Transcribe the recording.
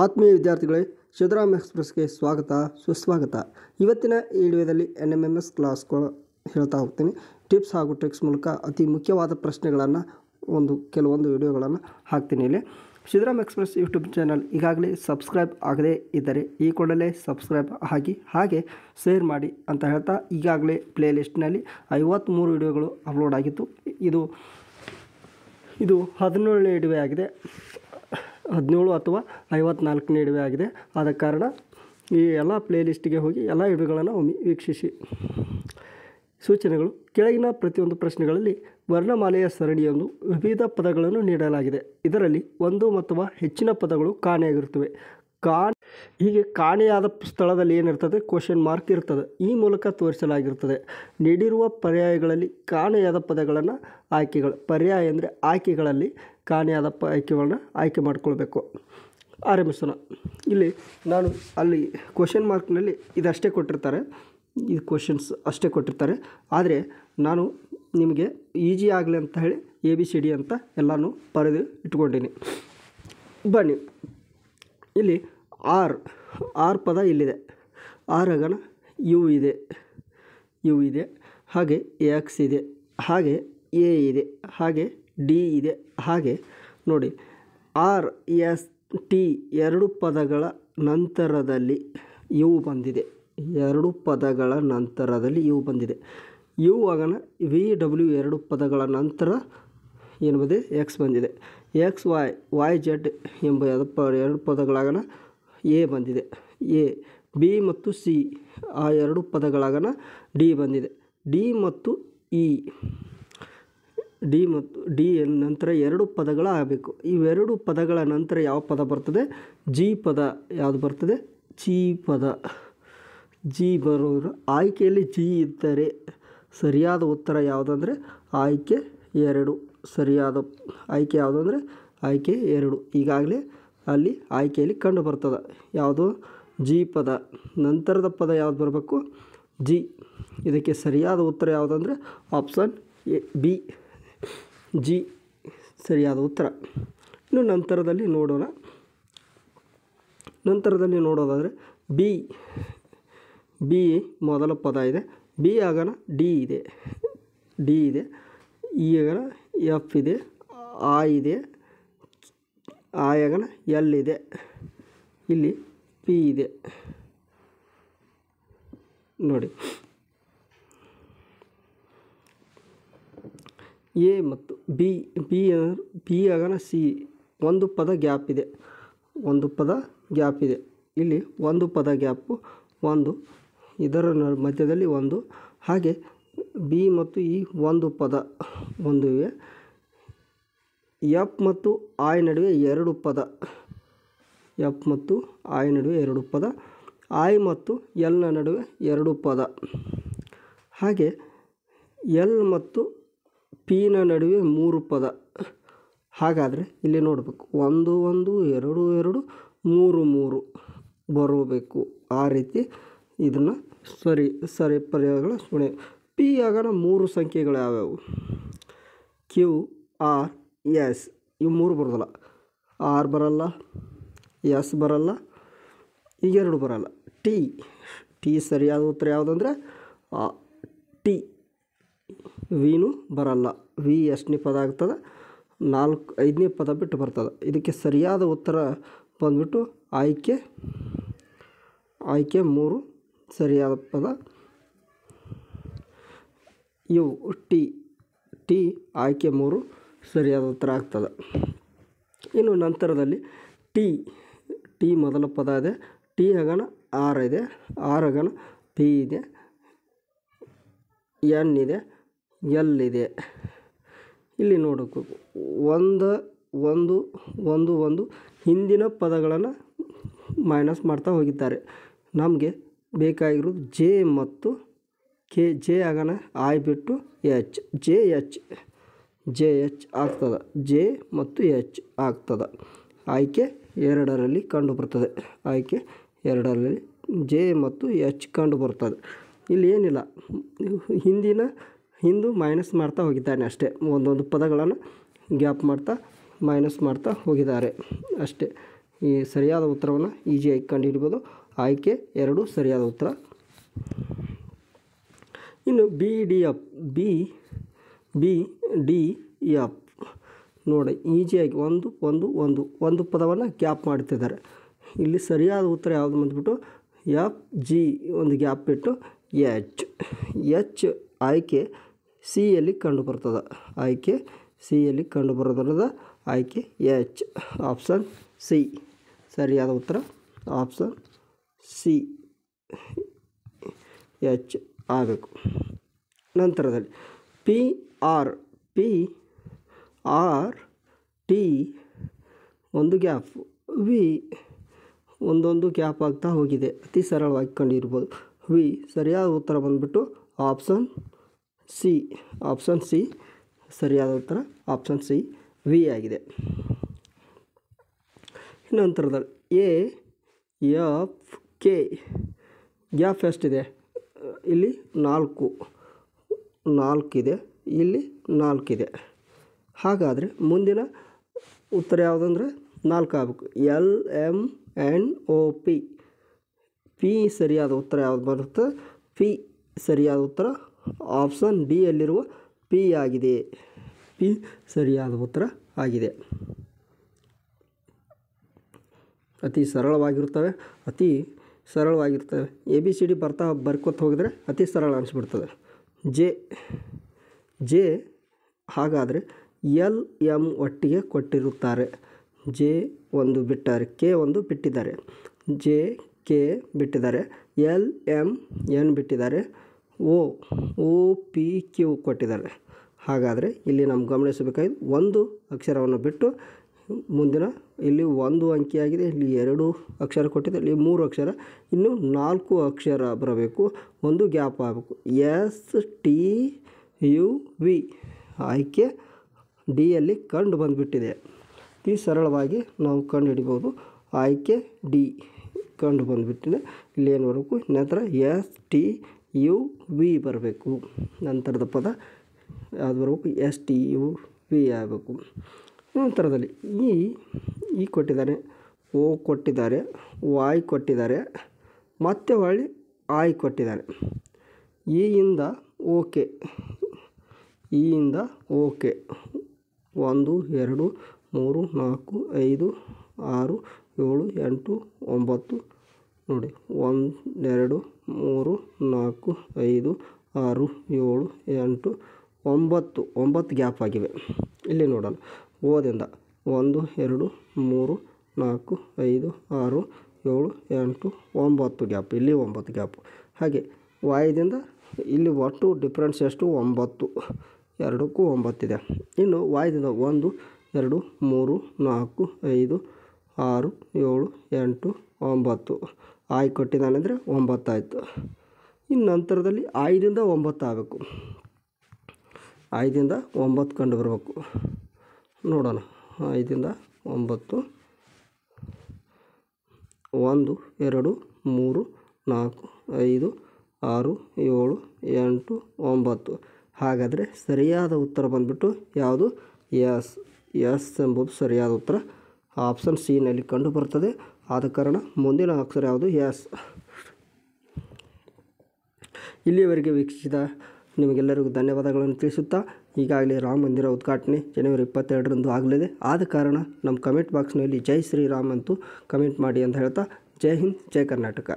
ಆತ್ಮೀಯ ವಿದ್ಯಾರ್ಥಿಗಳೇ, ಸಿದ್ದರಾಮ್ ಎಕ್ಸ್ಪ್ರೆಸ್ಗೆ ಸ್ವಾಗತ ಸುಸ್ವಾಗತ. ಇವತ್ತಿನ ಈ ವಿಡಿಯೋದಲ್ಲಿ NMMS ಕ್ಲಾಸ್ಗಳು ಹೇಳ್ತಾ ಹೋಗ್ತೀನಿ. ಟಿಪ್ಸ್ ಹಾಗೂ ಟ್ರಿಕ್ಸ್ ಮೂಲಕ ಅತಿ ಮುಖ್ಯವಾದ ಪ್ರಶ್ನೆಗಳನ್ನು ಕೆಲವೊಂದು ವಿಡಿಯೋಗಳನ್ನು ಹಾಕ್ತೀನಿ. ಇಲ್ಲಿ ಸಿದ್ದರಾಮ್ ಎಕ್ಸ್ಪ್ರೆಸ್ ಯೂಟ್ಯೂಬ್ ಚಾನಲ್ ಈಗಾಗಲೇ ಸಬ್ಸ್ಕ್ರೈಬ್ ಆಗದೇ ಇದ್ದರೆ ಈ ಕೂಡಲೇ ಸಬ್ಸ್ಕ್ರೈಬ್ ಆಗಿ ಹಾಗೆ ಶೇರ್ ಮಾಡಿ ಅಂತ ಹೇಳ್ತಾ, ಈಗಾಗಲೇ ಪ್ಲೇ ಲಿಸ್ಟ್ನಲ್ಲಿ 53 ವಿಡಿಯೋಗಳು ಅಪ್ಲೋಡ್ ಆಗಿತ್ತು. ಇದು 17ನೇ ವಿಡಿಯೋ ಆಗಿದೆ, 17 ಅಥವಾ 54ನೇ ವಿಡಿಯೋ ಆಗಿದೆ. ಆದ ಕಾರಣ ಈ ಎಲ್ಲ ಪ್ಲೇ ಲಿಸ್ಟಿಗೆ ಹೋಗಿ ಎಲ್ಲ ವಿಡಿಯೋಗಳನ್ನು ಒಮ್ಮೆ ವೀಕ್ಷಿಸಿ. ಸೂಚನೆಗಳು: ಕೆಳಗಿನ ಪ್ರತಿಯೊಂದು ಪ್ರಶ್ನೆಗಳಲ್ಲಿ ವರ್ಣಮಾಲೆಯ ಸರಣಿಯೊಂದು ವಿವಿಧ ಪದಗಳನ್ನು ನೀಡಲಾಗಿದೆ. ಇದರಲ್ಲಿ ಒಂದು ಅಥವಾ ಹೆಚ್ಚಿನ ಪದಗಳು ಕಾಣೆಯಾಗಿರುತ್ತವೆ. ಹೀಗೆ ಕಾಣೆಯಾದ ಸ್ಥಳದಲ್ಲಿ ಏನಿರ್ತದೆ, ಕ್ವಶನ್ ಮಾರ್ಕ್ ಇರ್ತದೆ. ಈ ಮೂಲಕ ತೋರಿಸಲಾಗಿರುತ್ತದೆ. ನೀಡಿರುವ ಪರ್ಯಾಯಗಳಲ್ಲಿ ಕಾಣೆಯಾದ ಪದಗಳನ್ನು ಪರ್ಯಾಯ ಅಂದರೆ ಆಯ್ಕೆಗಳಲ್ಲಿ ಕಾಣೆಯಾದ ಆಯ್ಕೆಗಳನ್ನ ಆಯ್ಕೆ ಮಾಡಿಕೊಳ್ಬೇಕು. ಆರಂಭಿಸೋಣ. ಇಲ್ಲಿ ನಾನು ಅಲ್ಲಿ ಕ್ವಶನ್ ಮಾರ್ಕ್ನಲ್ಲಿ ಇದಷ್ಟೇ ಕೊಟ್ಟಿರ್ತಾರೆ, ಇದು ಕ್ವಶನ್ಸ್ ಅಷ್ಟೇ ಕೊಟ್ಟಿರ್ತಾರೆ. ಆದರೆ ನಾನು ನಿಮಗೆ ಈಜಿ ಆಗಲಿ ಅಂತ ಹೇಳಿ ABCD ಅಂತ ಎಲ್ಲನೂ ಬರೆದು ಇಟ್ಕೊಂಡಿನಿ. ಬನ್ನಿ, ಇಲ್ಲಿ ಆರ್ ಪದ ಇಲ್ಲಿದೆ. ಆರಗನ ಯು ಇದೆ, ಹಾಗೆ X ಇದೆ, ಹಾಗೆ A ಇದೆ, ಹಾಗೆ D ಇದೆ. ಹಾಗೆ ನೋಡಿ, RST ಎರಡು ಪದಗಳ ನಂತರದಲ್ಲಿ ಯು ಬಂದಿದೆ. ಎರಡು ಪದಗಳ ನಂತರದಲ್ಲಿ ಯು ಬಂದಿದೆ. ಯು ಆಗನ VW ಎರಡು ಪದಗಳ ನಂತರ ಏನು ಬಂದಿದೆ, X ಬಂದಿದೆ. XY YZ ಎಂಬ ಎರಡು ಪದಗಳಾಗನ A ಬಂದಿದೆ. B ಮತ್ತು C ಆ ಎರಡು ಪದಗಳಾಗನ D ಬಂದಿದೆ. D ಮತ್ತು D ನಂತರ ಎರಡು ಪದಗಳ ಆಗಬೇಕು. ಇವೆರಡು ಪದಗಳ ನಂತರ ಯಾವ ಪದ ಬರ್ತದೆ, G ಪದ ಯಾವುದು ಬರ್ತದೆ, G ಪದ. G ಬರೋದ್ರ ಆಯ್ಕೆಯಲ್ಲಿ G ಇದ್ದರೆ ಸರಿಯಾದ ಉತ್ತರ ಯಾವುದಂದರೆ ಆಯ್ಕೆ 2. ಸರಿಯಾದ ಆಯ್ಕೆ ಯಾವುದು ಅಂದರೆ ಆಯ್ಕೆ 2. ಈಗಾಗಲೇ ಅಲ್ಲಿ ಆಯ್ಕೆಯಲ್ಲಿ ಕಂಡು ಬರ್ತದೆ ಯಾವುದು, G ಪದ. ನಂತರದ ಪದ ಯಾವುದು ಬರಬೇಕು, G. ಇದಕ್ಕೆ ಸರಿಯಾದ ಉತ್ತರ ಯಾವುದಂದರೆ ಆಪ್ಷನ್ B, G ಸರಿಯಾದ ಉತ್ತರ. ಇನ್ನು ನಂತರದಲ್ಲಿ ನೋಡೋದಾದರೆ ಬಿ ಮೊದಲ ಪದ ಇದೆ. B ಆಗನ D ಇದೆ, E ಆಗನ F ಇದೆ, I ಇದೆ, I ಆಗನ L ಇದೆ, ಇಲ್ಲಿ P ಇದೆ. ನೋಡಿ, A ಮತ್ತು B ಆಗನ C. ಒಂದು ಪದ ಗ್ಯಾಪ್ ಇದೆ, ಇಲ್ಲಿ ಒಂದು ಪದ ಗ್ಯಾಪು, ಇದರ ಮಧ್ಯದಲ್ಲಿ ಒಂದು. ಹಾಗೆ B ಮತ್ತು E ಒಂದು ಪದ ಇವೆ. F ಮತ್ತು I ನಡುವೆ ಎರಡು ಪದ, I ಮತ್ತು L ನ ನಡುವೆ ಎರಡು ಪದ. ಹಾಗೆ L ಮತ್ತು P ನ ನಡುವೆ ಮೂರು ಪದ. ಹಾಗಾದರೆ ಇಲ್ಲಿ ನೋಡಬೇಕು, 1 1 2 2 3 3 ಬರಬೇಕು. ಆ ರೀತಿ ಇದನ್ನು ಸರಿ ಪರ್ಯಾಯಗಳ ಸುಣೆ. P ಆಗನ 3 ಸಂಖ್ಯೆಗಳು ಯಾವ್ಯಾವು, Q R S. ಇವು 3 ಬರೋದಲ್ಲ, R ಬರಲ್ಲ, S ಬರಲ್ಲ, ಈ 2 ಬರಲ್ಲ. T ಸರಿಯಾದ ಉತ್ತರ ಯಾವುದಂದರೆ T. ವಿನೂ ಬರಲ್ಲ. V ಎಷ್ಟನೇ ಪದ ಆಗ್ತದೆ, 5ನೇ ಪದ ಬಿಟ್ಟು ಬರ್ತದೆ. ಇದಕ್ಕೆ ಸರಿಯಾದ ಉತ್ತರ ಬಂದ್ಬಿಟ್ಟು ಆಯ್ಕೆ 3 ಸರಿಯಾದ ಪದ. ಇವು T ಆಯ್ಕೆ 3 ಸರಿಯಾದ ಉತ್ತರ ಆಗ್ತದೆ. ಇನ್ನು ನಂತರದಲ್ಲಿ T ಮೊದಲ ಪದ ಇದೆ. T ಆಗನ R ಇದೆ, R ಆಗನ P ಇದೆ, N ಇದೆ, L ಇದೆ. ಇಲ್ಲಿ ನೋಡಬೇಕು, ಒಂದು ಹಿಂದಿನ ಪದಗಳನ್ನು ಮೈನಸ್ ಮಾಡ್ತಾ ಹೋಗಿದ್ದಾರೆ. ನಮಗೆ ಬೇಕಾಗಿರೋದು J ಮತ್ತು K. J ಆಗನ I ಬಿಟ್ಟು H, JH ಆಗ್ತದೆ. J ಮತ್ತು H ಆಗ್ತದೆ. ಆಯ್ಕೆ 2ರಲ್ಲಿ ಕಂಡು ಬರ್ತದೆ. ಆಯ್ಕೆ 2ರಲ್ಲಿ J ಮತ್ತು H ಕಂಡು ಬರ್ತದೆ. ಇಲ್ಲಿ ಏನಿಲ್ಲ, ಹಿಂದು ಮೈನಸ್ ಮಾಡ್ತಾ ಹೋಗಿದ್ದಾನೆ ಅಷ್ಟೇ. ಒಂದೊಂದು ಪದಗಳನ್ನು ಗ್ಯಾಪ್ ಮಾಡ್ತಾ ಮೈನಸ್ ಮಾಡ್ತಾ ಹೋಗಿದ್ದಾರೆ ಅಷ್ಟೇ. ಈ ಸರಿಯಾದ ಉತ್ತರವನ್ನು ಈಸಿಯಾಗಿ ಕಂಡುಹಿಡಿಬೋದು. ಆಯ್ಕೆ 2 ಸರಿಯಾದ ಉತ್ತರ. ಇನ್ನು ಬಿ ಡಿ ಎಫ್ ನೋಡಿ, ಈಸಿಯಾಗಿ ಒಂದು ಪದವನ್ನು ಗ್ಯಾಪ್ ಮಾಡ್ತಿದ್ದಾರೆ. ಇಲ್ಲಿ ಸರಿಯಾದ ಉತ್ತರ ಯಾವುದು ಬಂದುಬಿಟ್ಟು ಎಫ್ ಜಿ, ಒಂದು ಗ್ಯಾಪ್ ಬಿಟ್ಟು ಎಚ್ ಆಯ್ಕೆ ಸಿಯಲ್ಲಿ ಕಂಡುಬರ್ತದೆ. ಆಯ್ಕೆ ಸಿಯಲ್ಲಿ ಕಂಡುಬರೋದ್ರದ ಆಯ್ಕೆ ಎಚ್, ಆಪ್ಷನ್ ಸಿ ಸರಿಯಾದ ಉತ್ತರ. ಆಪ್ಷನ್ ಸಿ ಎಚ್ ಆಗಬೇಕು. ನಂತರದಲ್ಲಿ ಪಿ ಆರ್ ಟಿ ಒಂದು ಗ್ಯಾಪ್, ವಿ ಒಂದೊಂದು ಗ್ಯಾಪ್ ಆಗ್ತಾ ಹೋಗಿದೆ. ಅತಿ ಸರಳವಾಗಿ ಕಂಡುಹಿಡ್ಬೋದು. ವಿ ಸರಿಯಾದ ಉತ್ತರ ಬಂದುಬಿಟ್ಟು ಆಪ್ಷನ್ ಸಿ ಸರಿಯಾದ ಉತ್ತರ. ಆಪ್ಷನ್ ಸಿ ವಿ ಆಗಿದೆ. ನಂತರದಲ್ಲಿ ಎ ಎಫ್ ಕೆ ಗ್ಯಾಪ್ ಎಷ್ಟಿದೆ? ಇಲ್ಲಿ 4 ಇದೆ, ಇಲ್ಲಿ 4 ಇದೆ. ಹಾಗಾದರೆ ಮುಂದಿನ ಉತ್ತರ ಯಾವುದಂದರೆ 4 ಆಗಬೇಕು. LMNOP ಪಿ ಸರಿಯಾದ ಉತ್ತರ ಯಾವುದು ಬರುತ್ತೆ? ಪಿ ಸರಿಯಾದ ಉತ್ತರ ಆಪ್ಷನ್ ಡಿ ಯಲ್ಲಿರುವ ಪಿ ಆಗಿದೆ. ಪಿ ಸರಿಯಾದ ಉತ್ತರ ಆಗಿದೆ. ಅತಿ ಸರಳವಾಗಿರ್ತವೆ. ABCD ಬರ್ಕೊತ ಹೋಗಿದ್ರೆ ಅತಿ ಸರಳ ಅನಿಸ್ಬಿಡ್ತದೆ. ಜೆ ಹಾಗಾದರೆ LM ಒಟ್ಟಿಗೆ ಕೊಟ್ಟಿರುತ್ತಾರೆ. ಜೆ ಒಂದು ಬಿಟ್ಟಾರೆ, ಕೆ ಒಂದು ಬಿಟ್ಟಿದ್ದಾರೆ. ಜೆ ಕೆ ಬಿಟ್ಟಿದ್ದಾರೆ, LM N ಬಿಟ್ಟಿದ್ದಾರೆ, OP Q ಕೊಟ್ಟಿದ್ದಾರೆ. ಹಾಗಾದರೆ ಇಲ್ಲಿ ನಮ್ಗೆ ಗಮನಿಸಬೇಕಾಗಿದೆ, ಒಂದು ಅಕ್ಷರವನ್ನು ಬಿಟ್ಟು ಮುಂದಿನ ಇಲ್ಲಿ 1 ಅಂಕಿಯಾಗಿದೆ, ಇಲ್ಲಿ 2 ಅಕ್ಷರ ಕೊಟ್ಟಿದೆ, ಇಲ್ಲಿ 3 ಅಕ್ಷರ, ಇನ್ನು 4 ಅಕ್ಷರ ಬರಬೇಕು. ಒಂದು ಗ್ಯಾಪ್ ಆಗಬೇಕು. STUV ಆಯ್ಕೆ ಡಿಯಲ್ಲಿ ಕಂಡು ಬಂದುಬಿಟ್ಟಿದೆ. ಈ ಸರಳವಾಗಿ ನಾವು ಕಂಡು ಹಿಡಿಬೋದು. ಆಯ್ಕೆ ಡಿ ಕಂಡು ಬಂದುಬಿಟ್ಟಿದೆ. ಇಲ್ಲಿ ಏನು ಬರಬೇಕು? ನಂತರ STUV ಬರಬೇಕು. ನಂತರದ ಪದ ಯಾವುದು ಬರಬೇಕು? STUV ಆಗಬೇಕು. ನಂತರದಲ್ಲಿ ಇ ಕೊಟ್ಟಿದ್ದಾರೆ, ಓ ಕೊಟ್ಟಿದ್ದಾರೆ, ವಾಯ್ ಕೊಟ್ಟಿದ್ದಾರೆ, ಮತ್ತೆ ಹೊಳ್ಳಿ ಆಯ್ ಕೊಟ್ಟಿದ್ದಾರೆ. ಇಯಿಂದ ಓಕೆ 1 2 3 4 5 6 7 8 9 ನೋಡಿ, 1 2 3 4 5 6 7 8 9 ಗ್ಯಾಪ್ ಆಗಿವೆ. ಇಲ್ಲಿ ನೋಡೋಣ. ಓದಿಂದ 1 2 3 4 5 6 7 8 9 ಗ್ಯಾಪ್, ಇಲ್ಲಿ 9 ಗ್ಯಾಪ್. ಹಾಗೆ ವಾಯ್ದಿಂದ ಇಲ್ಲಿ ಒಟ್ಟು ಡಿಫ್ರೆನ್ಸ್ ಎಷ್ಟು? 9, ಎರಡಕ್ಕೂ 9 ಇದೆ. ಇನ್ನು ವಾಯ್ದಿಂದ 1 2 3 4 5 6 7 8 9 ಆಯ್ ಕೊಟ್ಟಿದ್ದಾನೆ ಅಂದರೆ 9 ಆಯಿತು. ಇನ್ನು ನಂತರದಲ್ಲಿ ಆಯ್ದಿಂದ 9 ಆಗಬೇಕು. ಆಯ್ದಿಂದ 9 ಕಂಡು ಬರಬೇಕು. ನೋಡೋಣ. 5ರಿಂದ 9 1 2 3 4 5 6 7 8 9. ಹಾಗಾದರೆ ಸರಿಯಾದ ಉತ್ತರ ಬಂದುಬಿಟ್ಟು ಯಾವುದು? ಎಸ್ ಎಂಬುದು ಸರಿಯಾದ ಉತ್ತರ. ಆಪ್ಷನ್ ಸಿನಲ್ಲಿ ಕಂಡು ಬರ್ತದೆ. ಆದ ಕಾರಣ ಮುಂದಿನ ಅಕ್ಷರ ಯಾವುದು? ಎಸ್. ಇಲ್ಲಿಯವರೆಗೆ ವೀಕ್ಷಿಸಿದ ನಿಮಗೆಲ್ಲರಿಗೂ ಧನ್ಯವಾದಗಳನ್ನು ತಿಳಿಸುತ್ತಾ, ಈಗಾಗಲೇ ರಾಮ ಮಂದಿರ ಉದ್ಘಾಟನೆ ಜನವರಿ 22ರಂದು ಆಗಲಿದೆ. ಆದ ಕಾರಣ ನಮ್ಮ ಕಮೆಂಟ್ ಬಾಕ್ಸ್ನಲ್ಲಿ ಜೈ ಶ್ರೀರಾಮ್ ಅಂತೂ ಕಮೆಂಟ್ ಮಾಡಿ ಅಂತ ಹೇಳ್ತಾ, ಜೈ ಹಿಂದ್, ಜೈ ಕರ್ನಾಟಕ.